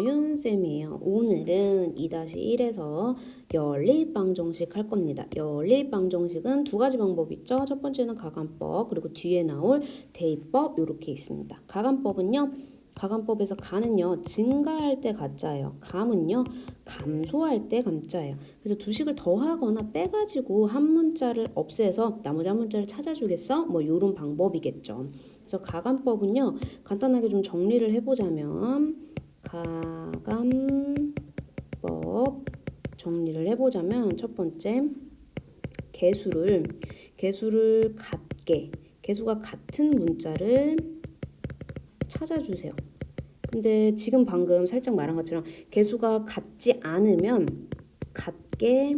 윤쌤이에요. 오늘은 2-1에서 연립방정식 할 겁니다. 연립방정식은 두 가지 방법이 있죠. 첫 번째는 가간법, 그리고 뒤에 나올 대입법 이렇게 있습니다. 가간법은요. 가간법에서 가는요. 증가할 때 가짜예요. 감은요. 감소할 때 감짜예요. 그래서 두 식을 더하거나 빼가지고 한 문자를 없애서 나머지 한 문자를 찾아주겠어? 뭐 이런 방법이겠죠. 그래서 가간법은요. 간단하게 좀 정리를 해보자면 가간법 정리를 해보자면 첫 번째 개수를 같게 개수가 같은 문자를 찾아주세요. 근데 지금 방금 살짝 말한 것처럼 개수가 같지 않으면 같게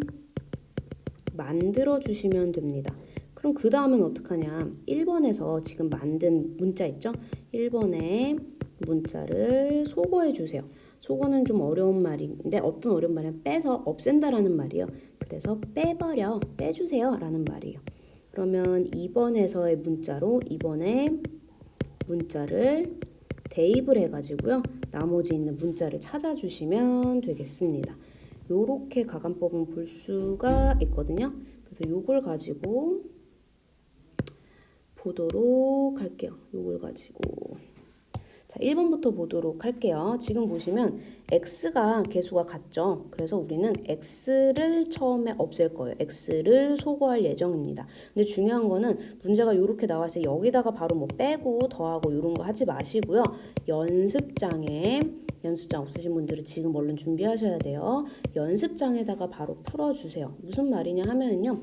만들어 주시면 됩니다. 그럼 그 다음은 어떡하냐? 1번에서 지금 만든 문자 있죠? 1번에 문자를 소거해 주세요. 소거는 좀 어려운 말인데 어떤 어려운 말이냐? 빼서 없앤다라는 말이에요. 그래서 빼버려, 빼주세요 라는 말이에요. 그러면 2번에서의 문자로 2번에 문자를 대입을 해가지고요. 나머지 있는 문자를 찾아주시면 되겠습니다. 요렇게 가간법은 볼 수가 있거든요. 그래서 요걸 가지고 보도록 할게요. 요걸 가지고 자 1번부터 보도록 할게요. 지금 보시면 x가 개수가 같죠. 그래서 우리는 x를 처음에 없앨 거예요. x를 소거할 예정입니다. 근데 중요한 거는 문제가 이렇게 나왔을 때 여기다가 바로 뭐 빼고 더하고 이런 거 하지 마시고요. 연습장 없으신 분들은 지금 얼른 준비하셔야 돼요. 연습장에다가 바로 풀어주세요. 무슨 말이냐 하면요.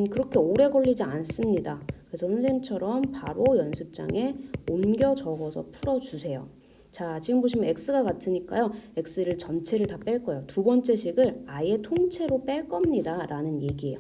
그렇게 오래 걸리지 않습니다. 그래서 선생님처럼 바로 연습장에 옮겨 적어서 풀어주세요. 자, 지금 보시면 x가 같으니까요. x를 전체를 다 뺄 거예요. 두 번째 식을 아예 통째로 뺄 겁니다. 라는 얘기예요.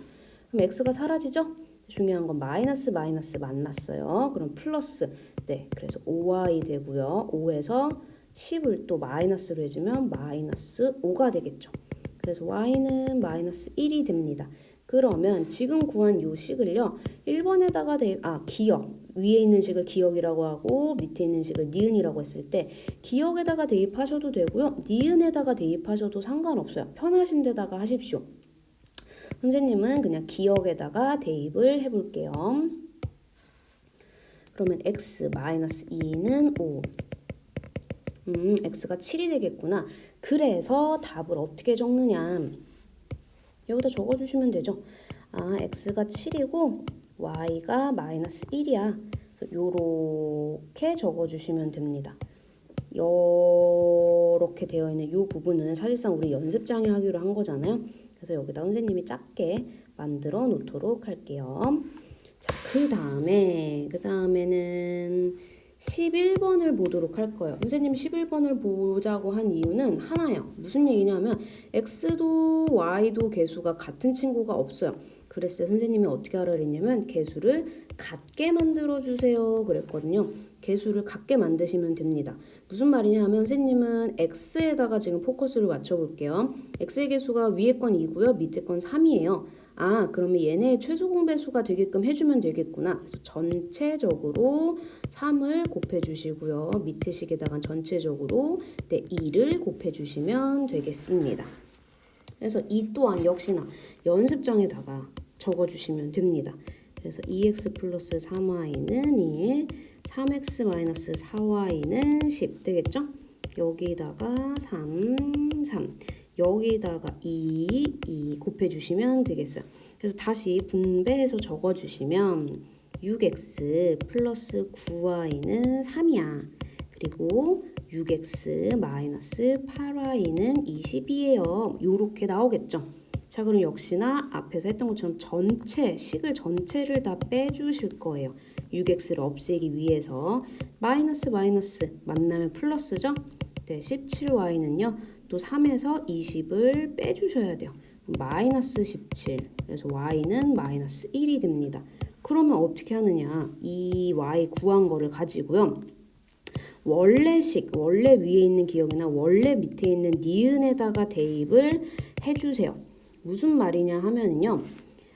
그럼 x가 사라지죠? 중요한 건 마이너스 만났어요. 그럼 플러스. 네, 그래서 5y 되고요. 5에서 10을 또 마이너스로 해주면 마이너스 5가 되겠죠. 그래서 y는 마이너스 1이 됩니다. 그러면 지금 구한 요 식을요. 1번에다가 기억. 위에 있는 식을 기억이라고 하고 밑에 있는 식을 니은이라고 했을 때 기억에다가 대입하셔도 되고요. 니은에다가 대입하셔도 상관없어요. 편하신 데다가 하십시오. 선생님은 그냥 기억에다가 대입을 해볼게요. 그러면 x-2는 5. x가 7이 되겠구나. 그래서 답을 어떻게 적느냐. 여기다 적어주시면 되죠. x가 7이고 y가 마이너스 1이야. 그래서 요렇게 적어주시면 됩니다. 요렇게 되어 있는 이 부분은 사실상 우리 연습장에 하기로 한 거잖아요. 그래서 여기다 선생님이 작게 만들어 놓도록 할게요. 자, 그 다음에는 11번을 보도록 할 거예요. 선생님 11번을 보자고 한 이유는 하나예요. 무슨 얘기냐면 x도 y도 개수가 같은 친구가 없어요. 그랬을 때 선생님이 어떻게 하라 그랬냐면 개수를 같게 만들어주세요 그랬거든요. 개수를 같게 만드시면 됩니다. 무슨 말이냐 하면 선생님은 x에다가 지금 포커스를 맞춰볼게요. x의 개수가 위에 건 2고요. 밑에 건 3이에요. 그러면 얘네 최소 공배수가 되게끔 해주면 되겠구나. 그래서 전체적으로 3을 곱해주시고요. 밑에 식에다가 전체적으로 2를 곱해주시면 되겠습니다. 그래서 이 또한 역시나 연습장에다가 적어주시면 됩니다. 그래서 2x 플러스 3y는 1, 3x 마이너스 4y는 10 되겠죠? 여기다가 3, 여기다가 2 곱해주시면 되겠어요. 그래서 다시 분배해서 적어주시면 6x 플러스 9y는 3이야. 그리고 6x 마이너스 8y는 20이에요. 요렇게 나오겠죠. 자, 그럼 역시나 앞에서 했던 것처럼 식을 전체를 다 빼주실 거예요. 6x를 없애기 위해서 마이너스 만나면 플러스죠. 네, 17y는요. 또 3에서 20을 빼주셔야 돼요. 마이너스 17. 그래서 y는 마이너스 1이 됩니다. 그러면 어떻게 하느냐. 이 y 구한 거를 가지고요. 원래 위에 있는 기억이나 원래 밑에 있는 니은에다가 대입을 해주세요. 무슨 말이냐 하면요.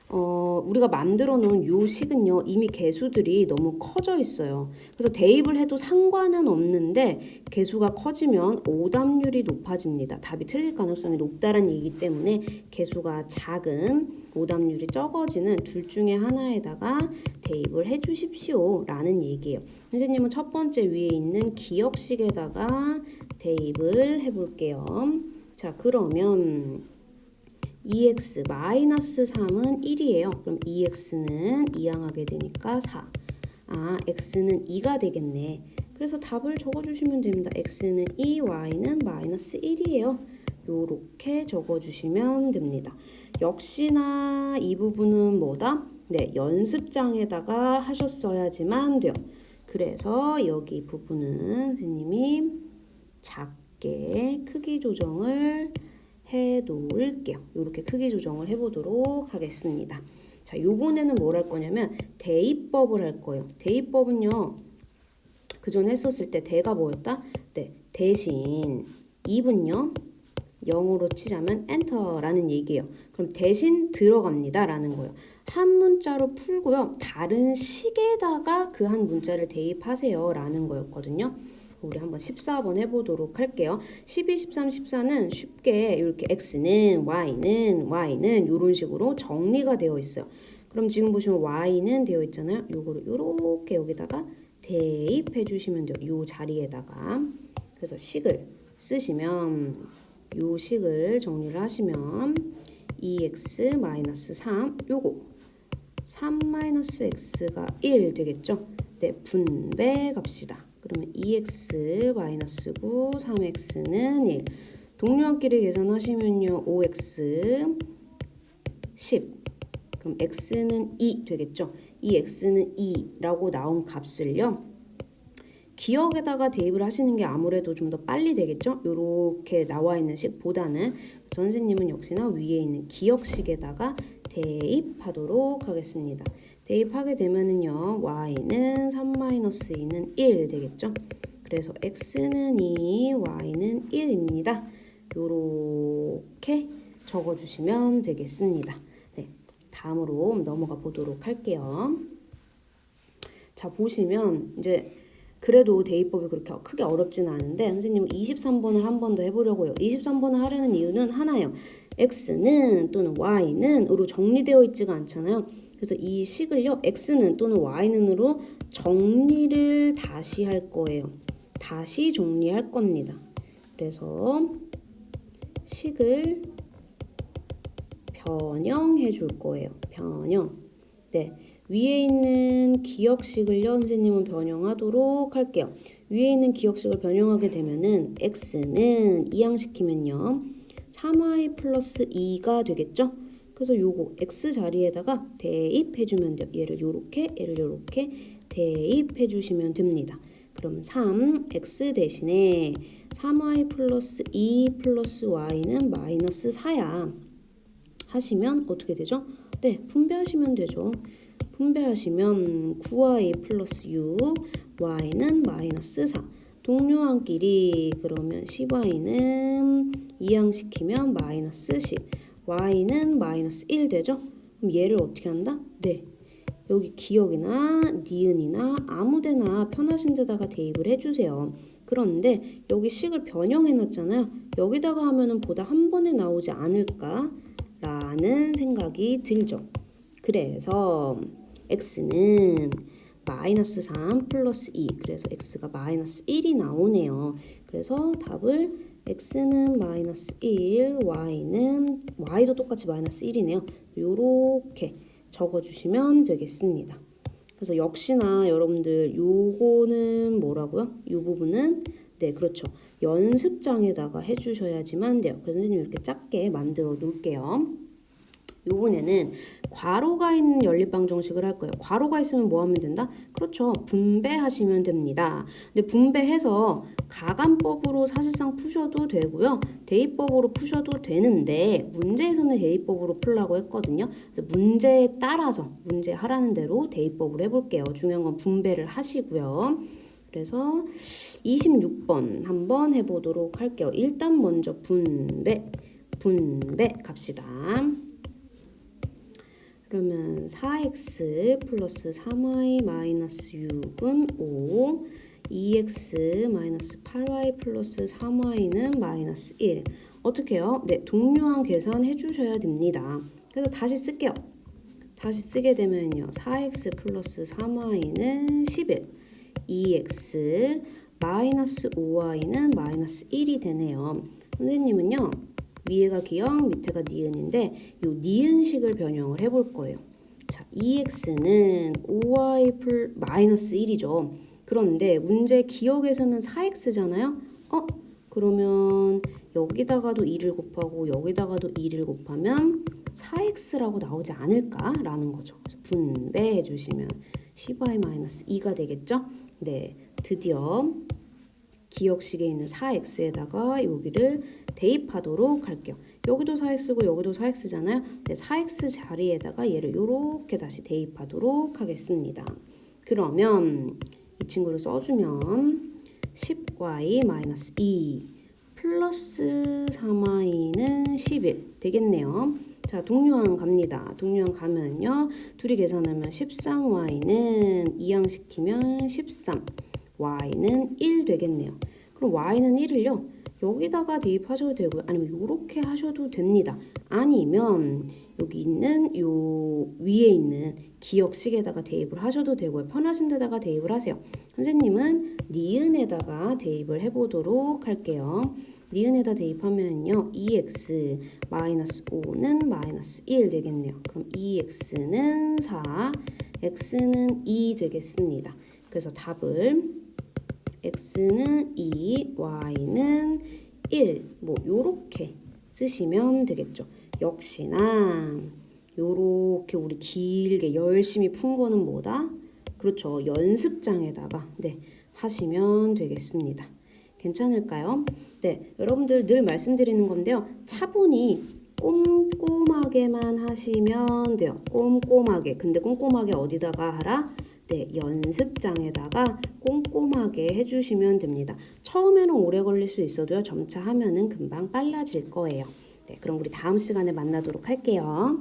우리가 만들어 놓은 요 식은요, 이미 개수들이 너무 커져 있어요. 그래서 대입을 해도 상관은 없는데 개수가 커지면 오답률이 높아집니다. 답이 틀릴 가능성이 높다는 얘기이기 때문에 개수가 작은 오답률이 적어지는 둘 중에 하나에다가 대입을 해 주십시오 라는 얘기예요. 선생님은 첫 번째 위에 있는 기억식에다가 대입을 해볼게요. 자, 그러면 2x-3은 1이에요. 그럼 2x는 2항하게 되니까 4. 아, x는 2가 되겠네. 그래서 답을 적어주시면 됩니다. x는 2, y는 마이너스 1이에요. 요렇게 적어주시면 됩니다. 역시나 이 부분은 뭐다? 네, 연습장에다가 하셨어야지만 돼요. 그래서 여기 부분은 선생님이 작게 크기 조정을 해 놓을게요. 이렇게 크기 조정을 해보도록 하겠습니다. 자, 요번에는 뭘 할 거냐면 대입법을 할 거예요. 대입법은요, 그전에 했었을 때 대가 뭐였다? 네, 대신 2분요 0으로 치자면 엔터라는 얘기예요. 그럼 대신 들어갑니다 라는 거예요. 한 문자로 풀고요, 다른 식에다가 그 한 문자를 대입하세요 라는 거였거든요. 우리 한번 14번 해보도록 할게요. 12, 13, 14는 쉽게 이렇게 x는 y는 이런 식으로 정리가 되어 있어요. 그럼 지금 보시면 y는 되어 있잖아요. 요거를 이렇게 여기다가 대입해 주시면 돼요. 요 자리에다가. 그래서 식을 쓰시면 요 식을 정리를 하시면 2x-3 요거 3-x가 1 되겠죠. 네, 분배 갑시다. 그러면 2x-9, 3x는 1. 동료한끼리 계산하시면요. 5x 10. 그럼 x는 2 되겠죠. 이 x는 2라고 나온 값을요, 기억에다가 대입을 하시는 게 아무래도 좀 더 빨리 되겠죠. 요렇게 나와 있는 식보다는. 선생님은 역시나 위에 있는 기억식에다가 대입하도록 하겠습니다. 대입하게 되면은요, y는 3-2는 1 되겠죠. 그래서 x는 2, y는 1입니다. 요렇게 적어주시면 되겠습니다. 네, 다음으로 넘어가 보도록 할게요. 자, 보시면 이제 그래도 대입법이 그렇게 크게 어렵지는 않은데 선생님은 23번을 한 번 더 해보려고요. 23번을 하려는 이유는 하나예요. x는 또는 y는 으로 정리되어 있지가 않잖아요. 그래서 이 식을요, x는 또는 y는으로 정리를 다시 할 거예요. 다시 정리할 겁니다. 그래서 식을 변형해 줄 거예요. 변형. 네. 위에 있는 기억식을요, 선생님은 변형하도록 할게요. 위에 있는 기억식을 변형하게 되면은 x는 이항시키면요 3y 플러스 2가 되겠죠. 그래서 요거 x 자리에다가 대입해주면 돼요. 얘를 요렇게 대입해주시면 됩니다. 그럼 3x 대신에 3y 플러스 2 플러스 y는 마이너스 4야 하시면 어떻게 되죠? 네, 분배하시면 되죠. 분배하시면 9y 플러스 6, y는 마이너스 4. 동료한끼리 그러면 10y는 이항시키면 마이너스 10, y는 마이너스 1 되죠? 그럼 얘를 어떻게 한다? 네, 여기 기억이나 니은이나 아무데나 편하신 데다가 대입을 해주세요. 그런데 여기 식을 변형해놨잖아요. 여기다가 하면은 보다 한 번에 나오지 않을까라는 생각이 들죠. 그래서 x는 마이너스 3 플러스 2, 그래서 x가 마이너스 1이 나오네요. 그래서 답을 x는 마이너스 1, y도 똑같이 마이너스 1이네요. 요렇게 적어주시면 되겠습니다. 그래서 역시나 여러분들 요거는 뭐라고요? 요 부분은 네, 그렇죠. 연습장에다가 해주셔야지만 돼요. 그래서 선생님 이렇게 작게 만들어 놓을게요. 요번에는 괄호가 있는 연립방정식을 할 거예요. 괄호가 있으면 뭐 하면 된다? 그렇죠. 분배하시면 됩니다. 근데 분배해서 가감법으로 사실상 푸셔도 되고요. 대입법으로 푸셔도 되는데 문제에서는 대입법으로 풀라고 했거든요. 그래서 문제에 따라서 문제 하라는 대로 대입법으로 해볼게요. 중요한 건 분배를 하시고요. 그래서 26번 한번 해보도록 할게요. 일단 먼저 분배 갑시다. 그러면 4x 플러스 3y 마이너스 6은 5, 2x 마이너스 8y 플러스 3y는 마이너스 1. 어떻게 해요? 네, 동류항 계산해 주셔야 됩니다. 그래서 다시 쓸게요. 다시 쓰게 되면요. 4x 플러스 3y는 11, 2x 마이너스 5y는 마이너스 1이 되네요. 선생님은요. 위에가 기억, 밑에가 니은인데 요 니은식을 변형을 해볼 거예요. 자, 2x는 5y 플 마이너스 1이죠. 그런데 문제 기억에서는 4x잖아요. 그러면 여기다가도 2를 곱하고 여기다가도 2를 곱하면 4x라고 나오지 않을까라는 거죠. 그래서 분배해 주시면 10y-2가 되겠죠? 네, 드디어 기억식에 있는 4x에다가 여기를 대입하도록 할게요. 여기도 4x고 여기도 4x잖아요. 네, 4x 자리에다가 얘를 이렇게 다시 대입하도록 하겠습니다. 그러면 이 친구를 써주면 10y-2 플러스 3y는 11 되겠네요. 자, 동류항 갑니다. 동류항 가면요. 둘이 계산하면 13y는 이항시키면 13, y는 1 되겠네요. 그럼 y는 1을요. 여기다가 대입하셔도 되고요. 아니면 이렇게 하셔도 됩니다. 아니면 여기 있는 요 위에 있는 기억식에다가 대입을 하셔도 되고요. 편하신 데다가 대입을 하세요. 선생님은 니은에다가 대입을 해보도록 할게요. 니은에다 대입하면요. 2x 마이너스 5는 마이너스 1 되겠네요. 그럼 2x는 4, x는 2 되겠습니다. 그래서 답을 x는 2, y는 1 뭐 요렇게 쓰시면 되겠죠. 역시나 요렇게 우리 길게 열심히 푼 거는 뭐다? 그렇죠. 연습장에다가 네, 하시면 되겠습니다. 괜찮을까요? 네, 여러분들 늘 말씀드리는 건데요. 차분히 꼼꼼하게만 하시면 돼요. 꼼꼼하게. 근데 꼼꼼하게 어디다가 하라? 네, 연습장에다가 꼼꼼하게 해주시면 됩니다. 처음에는 오래 걸릴 수 있어도요. 점차 하면은 금방 빨라질 거예요. 네, 그럼 우리 다음 시간에 만나도록 할게요.